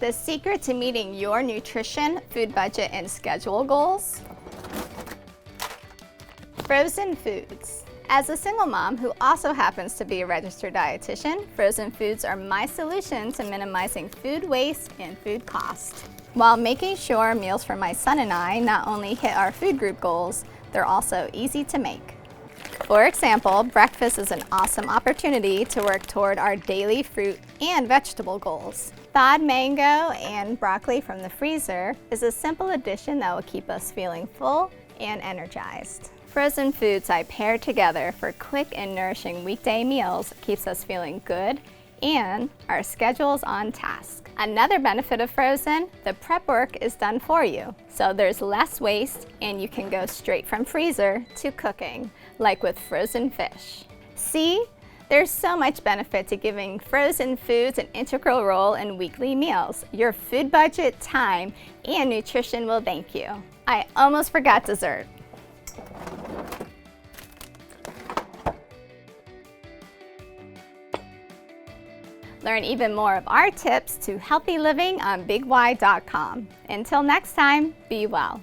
The secret to meeting your nutrition, food budget, and schedule goals? Frozen foods. As a single mom who also happens to be a registered dietitian, frozen foods are my solution to minimizing food waste and food cost, while making sure meals for my son and I not only hit our food group goals, they're also easy to make. For example, breakfast is an awesome opportunity to work toward our daily fruit and vegetable goals. Thawed mango and broccoli from the freezer is a simple addition that will keep us feeling full and energized. Frozen foods I pair together for quick and nourishing weekday meals keeps us feeling good and our schedule's on task. Another benefit of frozen, the prep work is done for you, so there's less waste and you can go straight from freezer to cooking, like with frozen fish. See? There's so much benefit to giving frozen foods an integral role in weekly meals. Your food budget, time, and nutrition will thank you. I almost forgot dessert. Learn even more of our tips to healthy living on BigY.com. Until next time, be well.